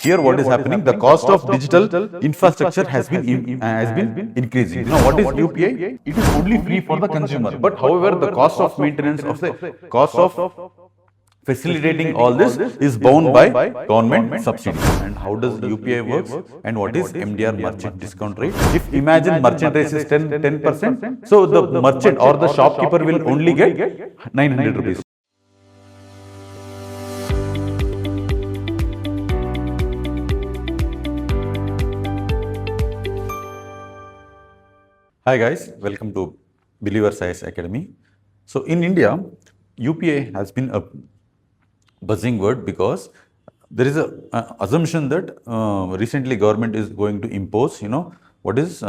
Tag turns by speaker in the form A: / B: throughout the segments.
A: here what is happening, the cost of digital infrastructure has been increasing. Now what is UPI? It is only free for the consumer, but however the cost of maintenance of the cost of facilitating all this is bound by government subsidy. And how does UPI works and what is MDR, merchant discount rate? If imagine merchant rate is 10%, so the merchant or the shopkeeper will only get 900 rupees. Hi guys, welcome to Believer Science Academy. So in India, UPI has been a buzzing word because there is a assumption that recently government is going to impose, what is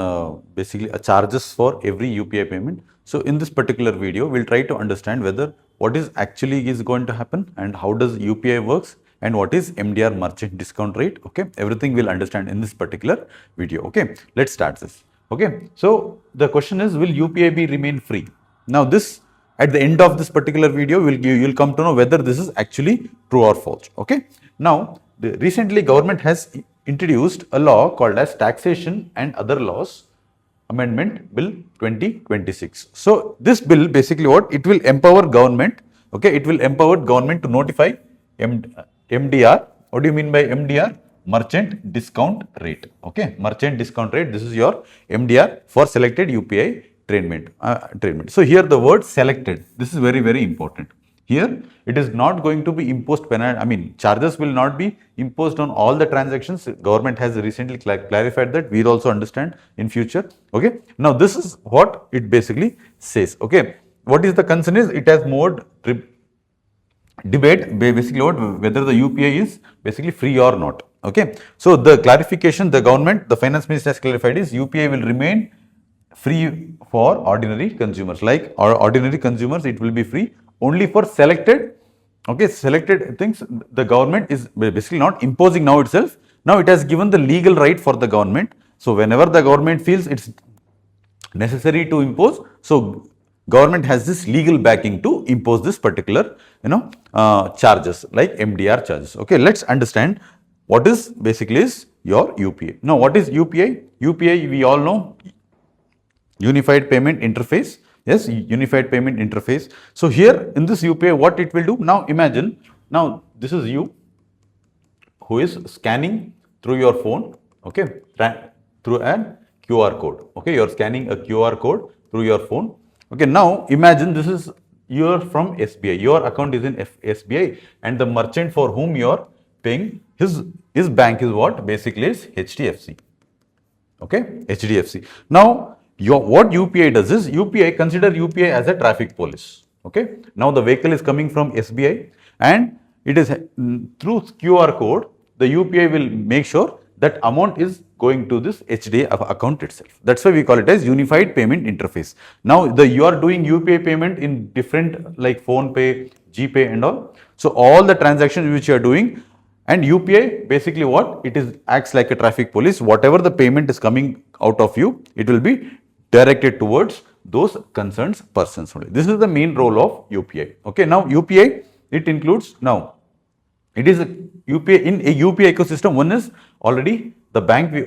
A: basically a charges for every UPI payment. So in this particular video, we'll try to understand whether what is actually is going to happen and how does UPI works and what is MDR, merchant discount rate. Okay, everything we'll understand in this particular video. Okay, let's start this. Okay, so the question is, will UPI be remain free? Now this, at the end of this particular video, you'll come to know whether this is actually true or false. Okay. Now, recently government has introduced a law called as Taxation and Other Laws Amendment Bill 2026. So this bill basically what it will empower government. Okay, it will empower government to notify MDR. What do you mean by MDR? Merchant discount rate. Okay, merchant discount rate. This is your MDR for selected UPI treatment. So here the word selected, this is very, very important. Here it is not going to be imposed penalty, charges will not be imposed on all the transactions. Government has recently clarified that. We'll also understand in future. Okay. Now this is what it basically says. Okay. What is the concern is it has more debate basically whether the UPI is basically free or not. Okay. So the clarification the government, the finance minister has clarified is UPI will remain free for ordinary consumers. Like ordinary consumers, it will be free only for selected, selected things. The government is basically not imposing now itself. Now it has given the legal right for the government. So whenever the government feels it's necessary to impose, so government has this legal backing to impose this particular, charges like MDR charges. Okay, let's understand what is basically is your UPI. Now what is UPI? UPI we all know. Unified Payment Interface. Yes, Unified Payment Interface. So here in this UPI, what it will do? Now imagine, now this is you who is scanning through your phone, okay, through a QR code. Okay, you are scanning a QR code through your phone. Okay, now imagine this is you are from SBI. Your account is in SBI and the merchant for whom you are paying, his bank is what? Basically is HDFC. Okay, HDFC. Now what UPI does is, consider UPI as a traffic police. Okay. Now the vehicle is coming from SBI and it is through QR code, the UPI will make sure that amount is going to this HDFC account itself. That's why we call it as Unified Payment Interface. Now you are doing UPI payment in different like PhonePe, GPay and all. So all the transactions which you are doing, and UPI basically what? It is acts like a traffic police. Whatever the payment is coming out of you, it will be directed towards those concerned persons only. This is the main role of UPI. Okay, now UPI, it includes, now it is a UPI, in a UPI ecosystem, one is already the bank we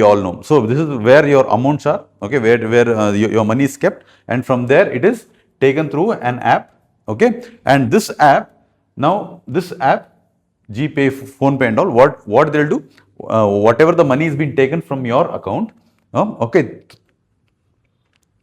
A: all know. So this is where your amounts are, okay, where your money is kept, and from there it is taken through an app, okay, and this app, now this app, GPay, PhonePe and all, what they'll do, whatever the money is being taken from your account, okay,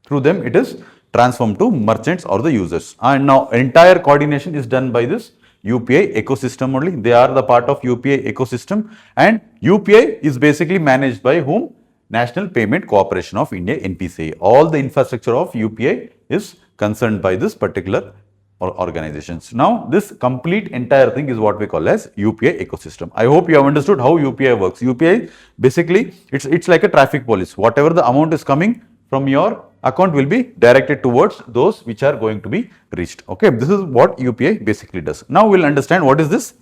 A: through them it is transformed to merchants or the users. And now entire coordination is done by this UPI ecosystem only. They are the part of UPI ecosystem, and UPI is basically managed by whom? National Payment Corporation of India, NPCI. All the infrastructure of UPI is concerned by this particular organizations. Now this complete entire thing is what we call as UPI ecosystem. I hope you have understood how UPI works. UPI basically it's like a traffic police. Whatever the amount is coming from your account will be directed towards those which are going to be reached. Okay, this is what UPI basically does. Now we'll understand what is this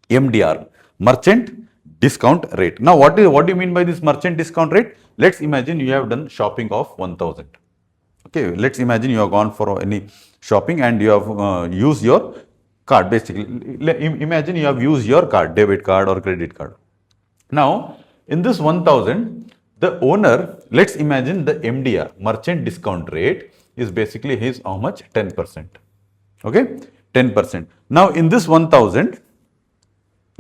A: MDR, merchant discount rate. Now what do you mean by this merchant discount rate? Let's imagine you have done shopping of 1000. Okay, let's imagine you have gone for any shopping and you have used your card basically. Imagine you have used your card, debit card or credit card. Now, in this 1000, the owner, let's imagine the MDR, merchant discount rate, is basically his how much? 10%. Okay, 10%. Now, in this 1000,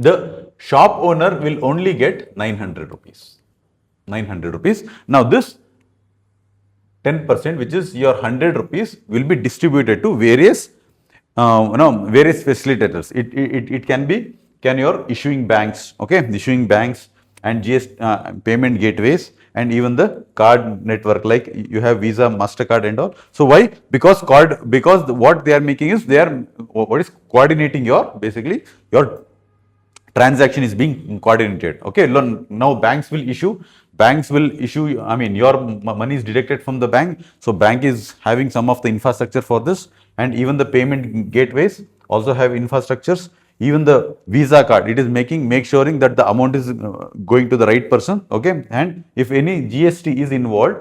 A: the shop owner will only get 900 rupees. 900 rupees. Now, this 10%, which is your 100 rupees, will be distributed to various various facilitators. It can your issuing banks, okay, issuing banks and payment gateways, and even the card network, like you have Visa, MasterCard and all. So why? Because what they are making is they are coordinating your basically your transaction is being coordinated. Okay, now banks will issue, I mean, your money is deducted from the bank. So bank is having some of the infrastructure for this, and even the payment gateways also have infrastructures. Even the Visa card, it is make sure that the amount is going to the right person. Okay, and if any GST is involved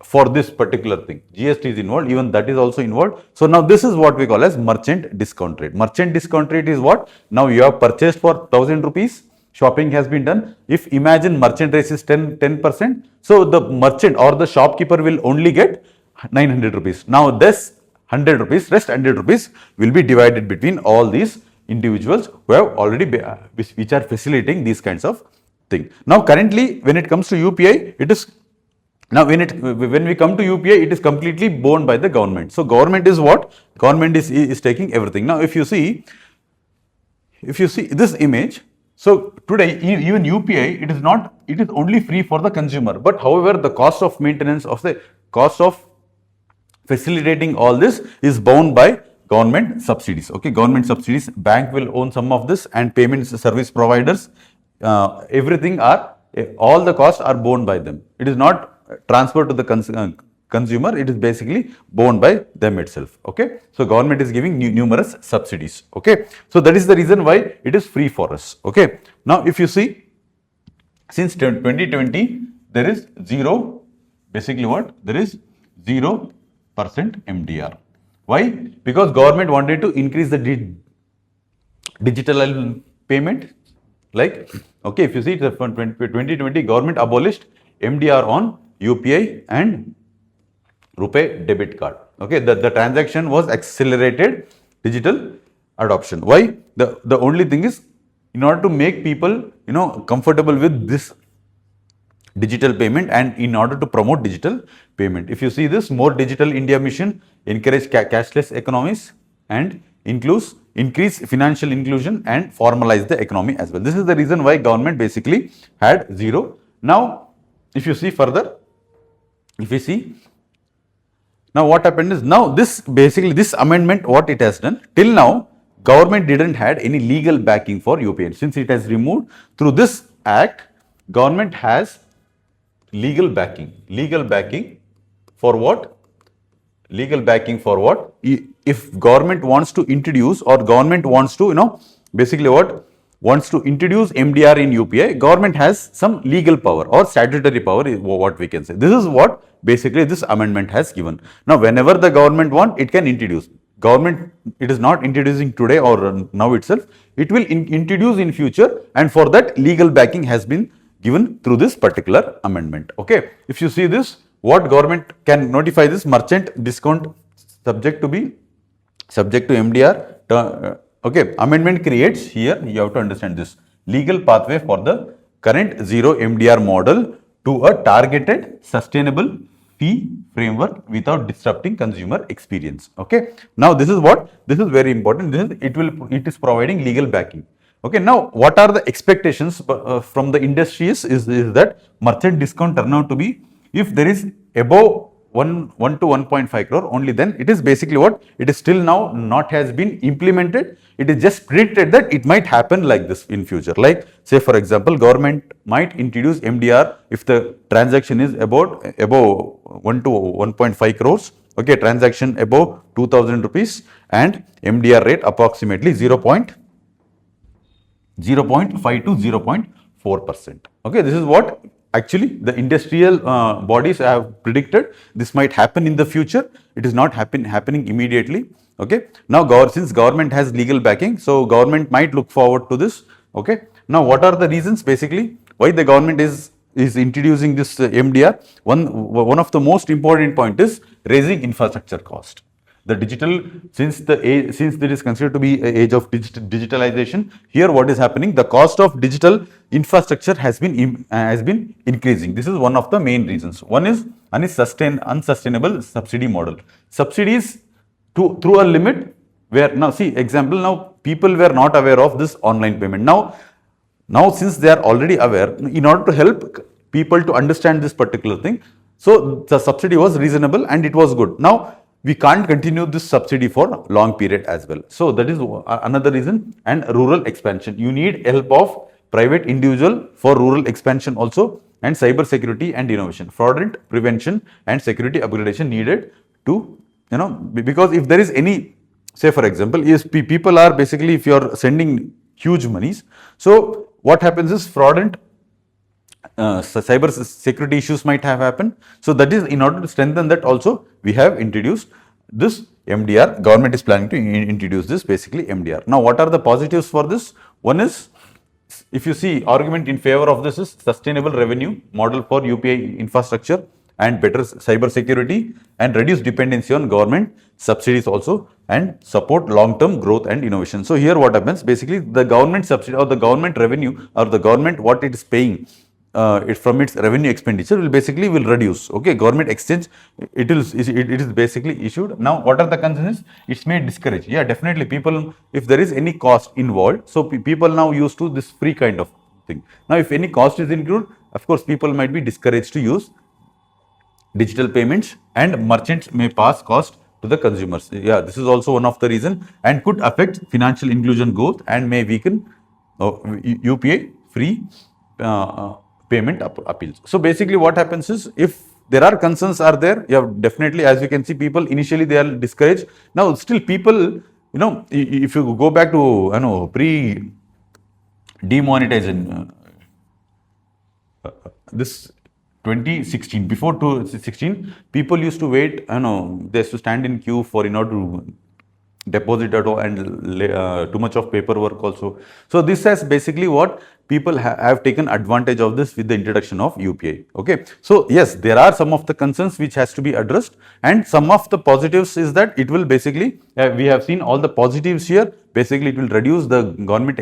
A: for this particular thing, GST is involved, even that is also involved. So now this is what we call as merchant discount rate. Merchant discount rate is what? Now you have purchased for 1000 rupees, shopping has been done. If imagine merchant rate is 10%, so the merchant or the shopkeeper will only get 900 rupees. Now this 100 rupees, rest 100 rupees will be divided between all these individuals who have already which are facilitating these kinds of thing. Now currently, when it comes to UPI, it is now when we come to UPI, it is completely borne by the government. So government is what? Government is taking everything. Now if you see this image, so today even UPI, it is only free for the consumer. But however, the cost of maintenance of the cost of facilitating all this is bound by government subsidies. Okay, government subsidies, bank will own some of this, and payment service providers, everything all the costs are borne by them. It is not transferred to the consumer, it is basically borne by them itself. Okay, so government is giving numerous subsidies. Okay, so that is the reason why it is free for us. Okay, now if you see, since 2020, there is zero, basically what? There is 0% MDR. Why? Because government wanted to increase the digital payment. Like, okay, if you see, from 2020, government abolished MDR on UPI and RuPay debit card. Okay, the transaction was accelerated digital adoption. Why? The only thing is, in order to make people comfortable with this digital payment, and in order to promote digital payment. If you see this, more digital India mission, encourage cashless economies, and increase financial inclusion and formalize the economy as well. This is the reason why government basically had zero. Now, if you see further, now what happened is, now this amendment, what it has done, till now, government didn't had any legal backing for UPI. Since it has removed, through this act, government has legal backing. Legal backing for what? Legal backing for what? If government wants to introduce, or government wants to, basically what? Wants to introduce MDR in UPI, government has some legal power or statutory power, is what we can say. This is what basically this amendment has given. Now, whenever the government want, it can introduce. Government, it is not introducing today or now itself. It will introduce in future, and for that legal backing has been given through this particular amendment. Okay, if you see this, what government can notify this merchant discount subject to MDR. Okay, amendment creates, here you have to understand this, legal pathway for the current zero MDR model to a targeted sustainable fee framework without disrupting consumer experience. Okay, now this is very important. It is providing legal backing. Okay, now what are the expectations from the industry is that merchant discount turn out to be, if there is above 1 to 1.5 crore, only then it is basically what? It is still now not has been implemented. It is just predicted that it might happen like this in future. Like, say for example, government might introduce MDR if the transaction is above 1 to 1.5 crores. Okay, transaction above 2000 rupees, and MDR rate approximately 0.5 to 0.4%. Okay, this is what actually the industrial bodies have predicted. This might happen in the future. It is not happening immediately. Okay. Now, since government has legal backing, so government might look forward to this. Okay. Now, what are the reasons basically why the government is introducing this MDR? One of the most important point is raising infrastructure cost. The digital, since it is considered to be an age of digitalization, here what is happening, the cost of digital infrastructure has been increasing. This is one of the main reasons. One is unsustainable subsidy model. Subsidies through a limit, where now see example, now people were not aware of this online payment. Now since they are already aware, in order to help people to understand this particular thing, so the subsidy was reasonable and it was good. Now we can't continue this subsidy for long period as well. So that is another reason. And rural expansion, you need help of private individual for rural expansion also, and cyber security and innovation, fraudulent prevention and security upgradation needed to, because if there is any, say for example, is people are basically, if you are sending huge monies, so what happens is fraudulent cyber security issues might have happened. So that is, in order to strengthen that also, we have introduced this MDR. Government is planning to introduce this basically MDR. Now, what are the positives for this? One is, if you see, argument in favor of this is sustainable revenue model for UPI infrastructure and better cyber security and reduce dependency on government subsidies also, and support long-term growth and innovation. So here what happens, basically the government subsidy or the government revenue or the government what it is paying from its revenue expenditure will reduce. Okay, government exchange, it is basically issued. Now, what are the concerns? It's may discourage. Yeah, definitely people, if there is any cost involved, so people now used to this free kind of thing. Now, if any cost is included, of course, people might be discouraged to use digital payments, and merchants may pass cost to the consumers. Yeah, this is also one of the reason, and could affect financial inclusion growth and may weaken UPI free payment appeals. So basically what happens is, if there are concerns are there, yeah, definitely, as you can see, people initially they are discouraged. Now still people, if you go back to pre demonetization, this 2016, before 2016, people used to wait, they used to stand in queue for in order to deposit at all, and too much of paperwork also. So this has basically what people have taken advantage of this with the introduction of UPI. Okay, so yes, there are some of the concerns which has to be addressed, and some of the positives is that it will basically, we have seen all the positives here. Basically, it will reduce the government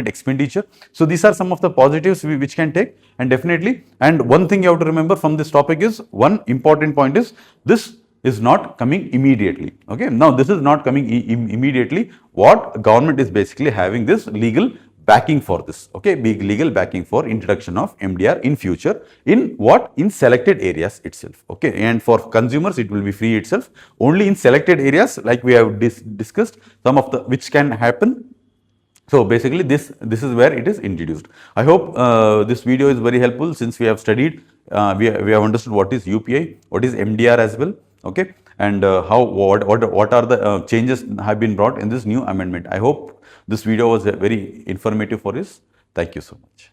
A: expenditure. So these are some of the positives which can take, and definitely. And one thing you have to remember from this topic is, one important point is, this is not coming immediately. Okay, now this is not coming immediately. What government is basically having this legal backing for this. Okay, big legal backing for introduction of MDR in future, in what, in selected areas itself. Okay, and for consumers it will be free itself, only in selected areas, like we have discussed some of the which can happen. So basically this is where it is introduced. I hope this video is very helpful, since we have studied, we have understood what is UPI, what is MDR as well. Okay, and what are the changes have been brought in this new amendment. I hope this video was very informative for us. Thank you so much.